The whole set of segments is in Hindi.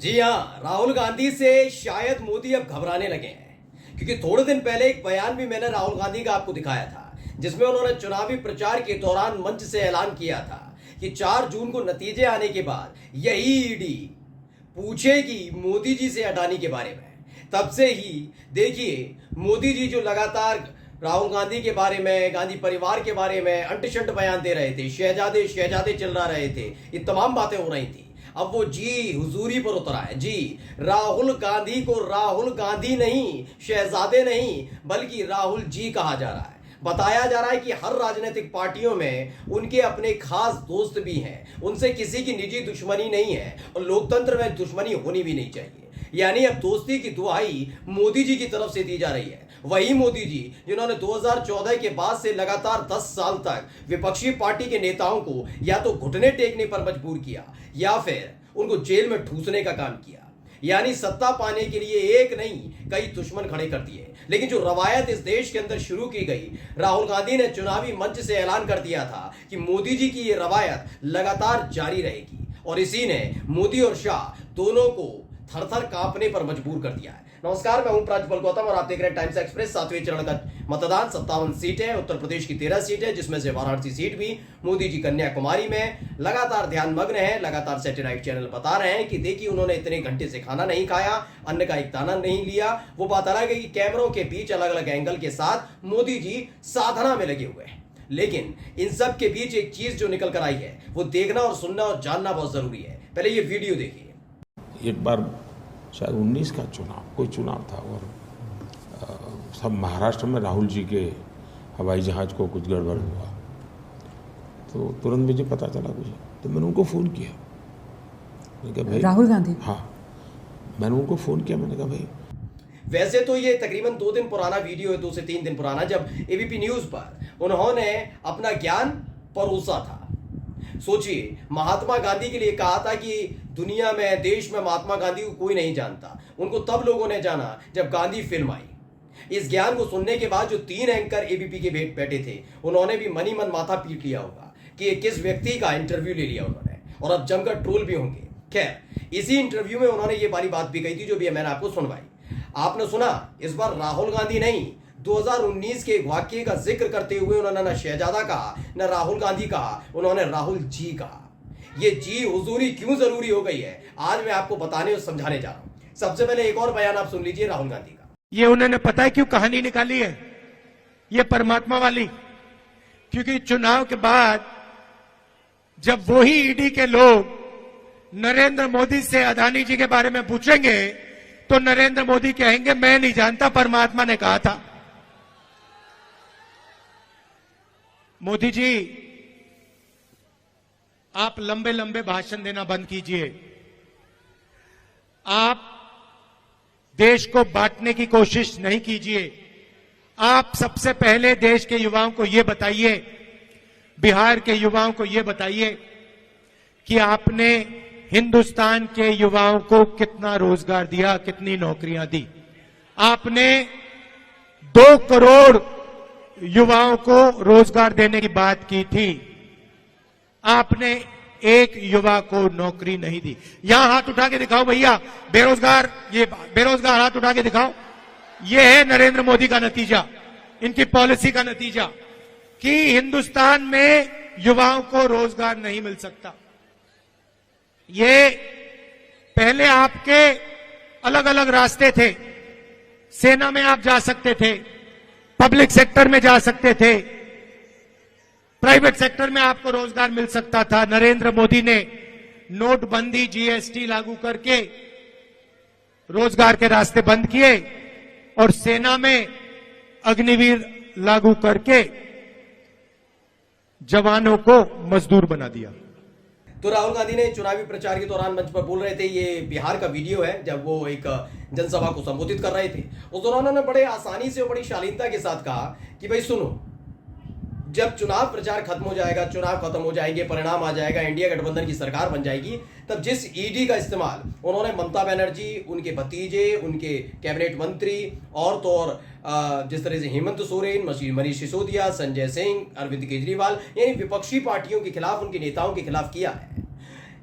जी हाँ, राहुल गांधी से शायद मोदी अब घबराने लगे हैं, क्योंकि थोड़े दिन पहले एक बयान भी मैंने राहुल गांधी का आपको दिखाया था, जिसमें उन्होंने चुनावी प्रचार के दौरान मंच से ऐलान किया था कि 4 जून को नतीजे आने के बाद यही ईडी पूछेगी मोदी जी से अडानी के बारे में। तब से ही देखिए, मोदी जी जो लगातार राहुल गांधी के बारे में, गांधी परिवार के बारे में अंट-शंट बयान दे रहे थे, शहजादे शहजादे चिल्ला रहे थे, ये तमाम बातें हो रही थी। अब वो जी हुजूरी पर उतरा है। जी, राहुल गांधी को राहुल गांधी नहीं, शहजादे नहीं, बल्कि राहुल जी कहा जा रहा है। बताया जा रहा है कि हर राजनीतिक पार्टियों में उनके अपने खास दोस्त भी हैं, उनसे किसी की निजी दुश्मनी नहीं है और लोकतंत्र में दुश्मनी होनी भी नहीं चाहिए। यानी अब दोस्ती की दुहाई मोदी जी की तरफ से दी जा रही है। वही मोदी जी जिन्होंने 2014 के बाद से लगातार 10 साल तक विपक्षी पार्टी के नेताओं को या तो घुटने टेकने पर मजबूर किया या फिर उनको जेल में ठूसने का काम किया। यानी सत्ता पाने के लिए एक नहीं, कई दुश्मन खड़े कर दिए। लेकिन जो रवायत इस देश के अंदर शुरू की गई, राहुल गांधी ने चुनावी मंच से ऐलान कर दिया था कि मोदी जी की ये रवायत लगातार जारी रहेगी, और इसी ने मोदी और शाह दोनों को थर-थर कांपने पर मजबूर कर दिया है। नमस्कार, मैं हूं प्राज्वल गौतम और आप देख रहे हैं टाइम्स एक्सप्रेस। 7वें चरण का मतदान 57 सीट है, उत्तर प्रदेश की 13 सीट है, जिसमें से वाराणसी सीट भी मोदी जी कन्याकुमारी में लगातार ध्यान मग्न है। लगातार सैटेलाइट चैनल बता रहे हैं कि देखिए, उन्होंने इतने घंटे से खाना नहीं खाया, अन्न का एक दाना नहीं लिया। वो बात अलग है कि कैमरों के बीच अलग अलग एंगल के साथ मोदी जी साधना में लगे हुए हैं। लेकिन इन सब के बीच एक चीज जो निकल कर आई है, वो देखना और सुनना और जानना बहुत जरूरी है। पहले ये वीडियो देखिए। एक बार शायद 19 का चुनाव, कोई चुनाव था, और सब महाराष्ट्र में राहुल जी के हवाई जहाज़ को कुछ गड़बड़ हुआ, तो तुरंत मुझे पता चला मुझे, तो मैंने उनको फ़ोन किया। मैंने कहा भाई, राहुल गांधी, हाँ, मैंने उनको फ़ोन किया। मैंने कहा भाई, वैसे तो ये तकरीबन 2 दिन पुराना वीडियो है, 2 से 3 दिन पुराना, जब एबीपी न्यूज पर उन्होंने अपना ज्ञान परोसा था। सोचिए, महात्मा गांधी के लिए कहा था कि दुनिया में, देश में महात्मा गांधी को कोई नहीं जानता। उनको तब लोगों ने जाना जब गांधी फिल्म आई। इस ज्ञान को सुनने के बाद जो 3 एंकर एबीपी के बैठे थे, उन्होंने भी मनी मन माथा पीट लिया होगा कि ये किस व्यक्ति का इंटरव्यू ले लिया उन्होंने, और अब जमकर ट्रोल भी होंगे। खैर, इसी इंटरव्यू में उन्होंने ये वाली बात भी कही थी जो भी मैंने आपको सुनवाई। आपने सुना, इस बार राहुल गांधी नहीं, 2019 के वाक्य का जिक्र करते हुए उन्होंने न शहजादा कहा, न राहुल गांधी कहा, उन्होंने राहुल जी कहा। ये जी हुजूरी क्यों जरूरी हो गई है, आज मैं आपको बताने और समझाने जा रहा हूं। सबसे पहले एक और बयान आप सुन लीजिए राहुल गांधी का। ये उन्होंने पता है क्यों कहानी निकाली है, ये परमात्मा वाली, क्योंकि चुनाव के बाद जब वही ईडी के लोग नरेंद्र मोदी से अडानी जी के बारे में पूछेंगे, तो नरेंद्र मोदी कहेंगे मैं नहीं जानता, परमात्मा ने कहा था। मोदी जी, आप लंबे लंबे भाषण देना बंद कीजिए। आप देश को बांटने की कोशिश नहीं कीजिए। आप सबसे पहले देश के युवाओं को यह बताइए, बिहार के युवाओं को यह बताइए कि आपने हिंदुस्तान के युवाओं को कितना रोजगार दिया, कितनी नौकरियां दी। आपने 2 करोड़ युवाओं को रोजगार देने की बात की थी, आपने एक युवा को नौकरी नहीं दी। यहां हाथ उठा के दिखाओ भैया, बेरोजगार, ये बेरोजगार हाथ उठा के दिखाओ। ये है नरेंद्र मोदी का नतीजा, इनकी पॉलिसी का नतीजा, कि हिंदुस्तान में युवाओं को रोजगार नहीं मिल सकता। ये पहले आपके अलग अलग रास्ते थे। सेना में आप जा सकते थे, पब्लिक सेक्टर में जा सकते थे, प्राइवेट सेक्टर में आपको रोजगार मिल सकता था। नरेंद्र मोदी ने नोटबंदी, जीएसटी लागू करके रोजगार के रास्ते बंद किए, और सेना में अग्निवीर लागू करके जवानों को मजदूर बना दिया। तो राहुल गांधी ने चुनावी प्रचार के दौरान मंच पर बोल रहे थे। ये बिहार का वीडियो है, जब वो एक जनसभा को संबोधित कर रहे थे। उस दौरान उन्होंने बड़े आसानी से और बड़ी शालीनता के साथ कहा कि भाई सुनो, जब चुनाव प्रचार खत्म हो जाएगा, चुनाव खत्म हो जाएंगे, परिणाम आ जाएगा, इंडिया गठबंधन की सरकार बन जाएगी, तब जिस ईडी का इस्तेमाल उन्होंने ममता बनर्जी, उनके भतीजे, उनके कैबिनेट मंत्री और तो और जिस तरह से हेमंत सोरेन, मनीष सिसोदिया, संजय सिंह, अरविंद केजरीवाल, यानी विपक्षी पार्टियों के खिलाफ, उनके नेताओं के खिलाफ किया है,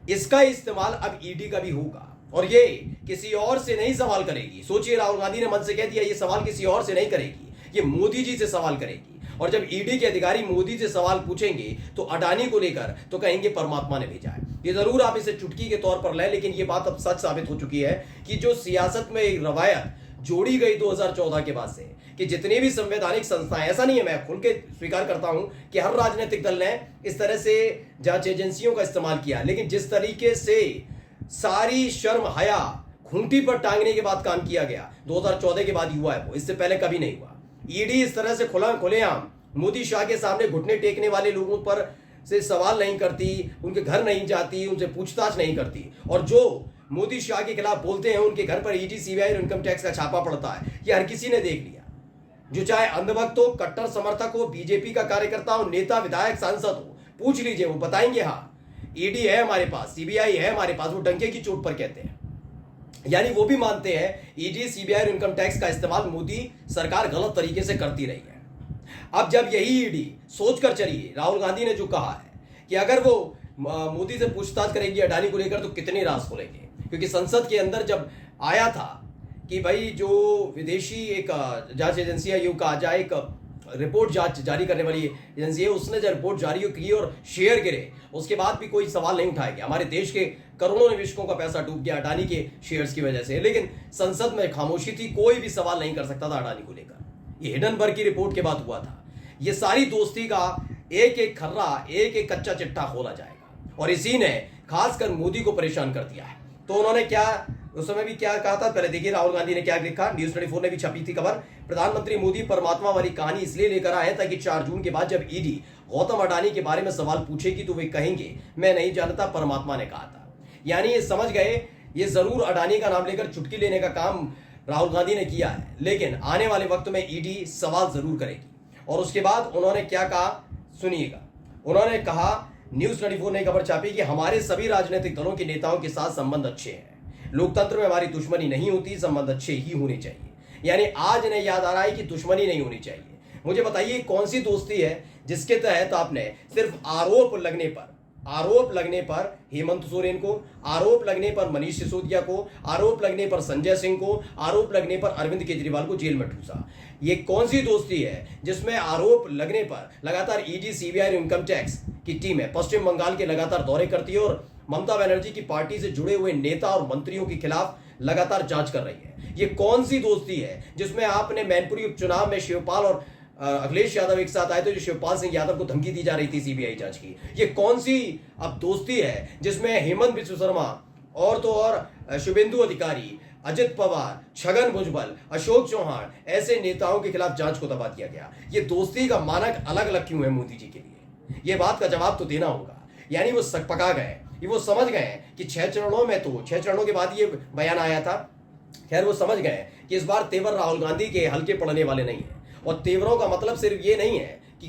इसका इस्तेमाल अब ईडी का भी होगा। और ये किसी और से नहीं सवाल करेगी। सोचिए, राहुल गांधी ने मन से कह दिया ये सवाल किसी और से नहीं करेगी, ये मोदी जी से सवाल करेगी। और जब ईडी के अधिकारी मोदी से सवाल पूछेंगे तो अडानी को लेकर तो कहेंगे परमात्मा ने भेजा है। ये जरूर आप इसे चुटकी के तौर पर लें, लेकिन ये बात अब सच साबित हो चुकी है कि जो सियासत में एक रवायत जोड़ी गई 2014 के बाद से कि जितनी भी संवैधानिक संस्थाएं, ऐसा नहीं है, मैं खुल के स्वीकार करता हूं कि हर राजनीतिक दल ने इस तरह से जांच एजेंसियों का इस्तेमाल किया, लेकिन जिस तरीके से सारी शर्म हया खूंटी पर टांगने के बाद काम किया गया 2014 के बाद हुआ है, वो इससे पहले कभी नहीं हुआ। ईडी इस तरह से खुलेआम मोदी शाह के सामने घुटने टेकने वाले लोगों पर से सवाल नहीं करती, उनके घर नहीं जाती, उनसे पूछताछ नहीं करती, और जो मोदी शाह के खिलाफ बोलते हैं उनके घर पर ईडी, सीबीआई और इनकम टैक्स का छापा पड़ता है। ये हर किसी ने देख लिया, जो चाहे अंधभक्त हो, कट्टर समर्थक हो, बीजेपी का कार्यकर्ता हो, नेता, विधायक, सांसद हो, पूछ लीजिए, वो बताएंगे हाँ ईडी है हमारे पास, सीबीआई है हमारे पास, वो डंके की चोट पर कहते हैं। यानी वो भी मानते हैं ईडी, सीबीआई और इनकम टैक्स का इस्तेमाल मोदी सरकार गलत तरीके से करती रही है। अब जब यही ईडी सोचकर चलिए, राहुल गांधी ने जो कहा है कि अगर वो मोदी से पूछताछ करेगी अडानी को लेकर तो कितने राज खोलेंगे, क्योंकि संसद के अंदर जब आया था कि भाई जो विदेशी एक जांच एजेंसी है, यूं कहा जाए एक रिपोर्ट जांच जारी करने वाली एजेंसी है, उसने जब रिपोर्ट जारी की और शेयर गिरे, उसके बाद भी कोई सवाल नहीं उठाया गया। हमारे देश के करोड़ों निवेशकों का पैसा डूब गया अडानी के शेयर्स की वजह से, लेकिन संसद में खामोशी थी, कोई भी सवाल नहीं कर सकता था अडानी को लेकर। ये हिडनबर्ग की रिपोर्ट के बाद हुआ था। ये सारी दोस्ती का एक एक खर्रा, एक एक कच्चा चिट्ठा खोला जाएगा, और इसी ने खासकर मोदी को परेशान कर दिया है। तो उन्होंने क्या उस समय भी क्या कहा था, पहले देखिए राहुल गांधी ने क्या लिखा। न्यूज़ 24 ने भी छपी थी खबर, प्रधानमंत्री मोदी परमात्मा वाली कहानी इसलिए लेकर आए ताकि 4 जून के बाद जब ईडी गौतम अडानी के बारे में सवाल पूछेगी तो वे कहेंगे मैं नहीं जानता, परमात्मा ने कहा था। यानी ये समझ गए, ये जरूर अडानी का नाम लेकर चुटकी लेने का काम राहुल गांधी ने किया है, लेकिन आने वाले वक्त में ईडी सवाल जरूर करेगी। और उसके बाद उन्होंने क्या कहा सुनिएगा। उन्होंने कहा, न्यूज़ 24 ने खबर छापी कि हमारे सभी राजनीतिक दलों के नेताओं के साथ संबंध अच्छे हैं, लोकतंत्र में हमारी दुश्मनी नहीं होती, संबंध अच्छे ही होने चाहिए। यानी आज इन्हें याद आ रहा है कि दुश्मनी नहीं होनी चाहिए। मुझे बताइए कौन सी दोस्ती है जिसके तहत आपने सिर्फ आरोप लगने पर हेमंत सोरेन को, आरोप लगने पर मनीष सिसोदिया को, आरोप लगने पर संजय सिंह को, आरोप लगने पर अरविंद केजरीवाल को जेल में ठूसा। ये कौन सी दोस्ती है जिसमें आरोप लगने पर लगातार ईडी, सीबीआई और इनकम टैक्स की टीमें पश्चिम बंगाल के लगातार दौरे करती है और ममता बनर्जी की पार्टी से जुड़े हुए नेता और मंत्रियों के खिलाफ लगातार जांच कर रही है? ये कौन सी दोस्ती है जिसमें आपने मैनपुरी उपचुनाव में शिवपाल और अखिलेश यादव एक साथ आए थे, जो शिवपाल सिंह यादव को धमकी दी जा रही थी सीबीआई जांच की? ये कौन सी अब दोस्ती है जिसमें हेमंत बिस्व शर्मा और तो और शुभेंदु अधिकारी, अजित पवार, छगन भुजबल, अशोक चौहान ऐसे नेताओं के खिलाफ जांच को दबा दिया गया? ये दोस्ती का मानक अलग अलग क्यों है मोदी जी के लिए? ये बात का जवाब तो देना होगा। यानी वो सक पका गए, वो समझ गए कि 6 चरणों में, तो 6 चरणों के बाद ये बयान आया था। खैर वो समझ गए कि इस बार तेवर राहुल गांधी के हल्के पड़ने वाले नहीं है। और तेवरों का मतलब सिर्फ ये नहीं है कि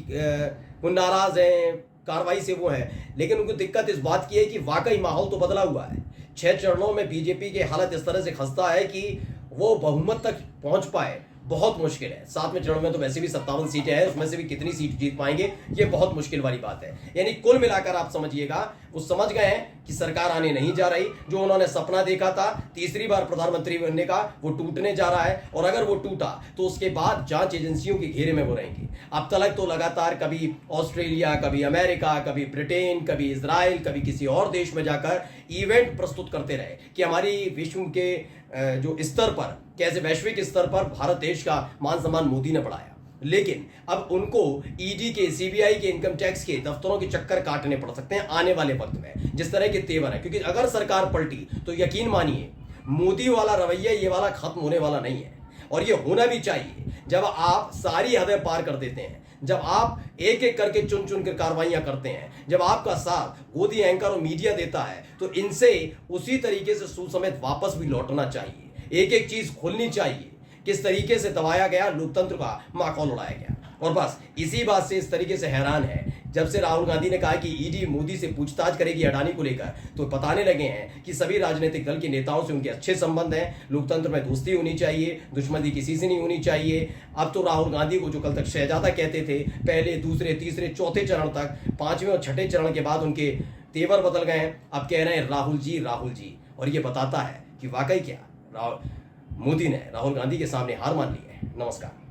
वो नाराज हैं, कार्रवाई से वो है, लेकिन उनको दिक्कत इस बात की है कि वाकई माहौल तो बदला हुआ है। 6 चरणों में बीजेपी की हालत इस तरह से खस्ता है कि वो बहुमत तक पहुंच पाए बहुत मुश्किल है। 7वें चरण में तो वैसे भी 57 सीटें हैं, उसमें से भी कितनी सीट जीत पाएंगे ये बहुत मुश्किल वाली बात है। यानी कुल मिलाकर आप समझिएगा, वो समझ गए हैं कि सरकार आने नहीं जा रही। जो उन्होंने सपना देखा था तीसरी बार प्रधानमंत्री बनने का, वो टूटने जा रहा है। और अगर वो टूटा तो उसके बाद जांच एजेंसियों के घेरे में वो रहेंगे। अब तक तो लगातार कभी ऑस्ट्रेलिया, कभी अमेरिका, कभी ब्रिटेन, कभी इजराइल, कभी किसी और देश में जाकर इवेंट प्रस्तुत करते रहे कि हमारी विश्व के जो स्तर पर, कैसे वैश्विक स्तर पर भारत देश का मान सम्मान मोदी ने बढ़ाया। लेकिन अब उनको ईडी के, सीबीआई के, इनकम टैक्स के दफ्तरों के चक्कर काटने पड़ सकते हैं आने वाले वक्त में, जिस तरह के तेवर है। क्योंकि अगर सरकार पलटी तो यकीन मानिए मोदी वाला रवैया ये वाला खत्म होने वाला नहीं है। और ये होना भी चाहिए। जब आप सारी हदें पार कर देते हैं, जब आप एक एक करके चुन चुन कर कार्रवाइयां करते हैं, जब आपका साथ गोदी एंकर और मीडिया देता है, तो इनसे उसी तरीके से सूद समेत वापस भी लौटना चाहिए। एक एक चीज खोलनी चाहिए। किस तरीके से दबाया गया, लोकतंत्र का माहौल उड़ाया गया। और बस इसी बात से इस तरीके से हैरान है, जब से राहुल गांधी ने कहा कि ईडी मोदी से पूछताछ करेगी अडानी को लेकर, तो बताने लगे हैं कि सभी राजनीतिक दल के नेताओं से उनके अच्छे संबंध हैं, लोकतंत्र में दोस्ती होनी चाहिए, दुश्मनी किसी से नहीं होनी चाहिए। अब तो राहुल गांधी को जो कल तक शहजादा कहते थे, पहले, दूसरे, तीसरे, चौथे चरण तक, 5वें और 6ठे चरण के बाद उनके तेवर बदल गए हैं। अब कह रहे हैं राहुल जी, राहुल जी। और ये बताता है कि वाकई क्या मोदी ने राहुल गांधी के सामने हार मान ली है। नमस्कार।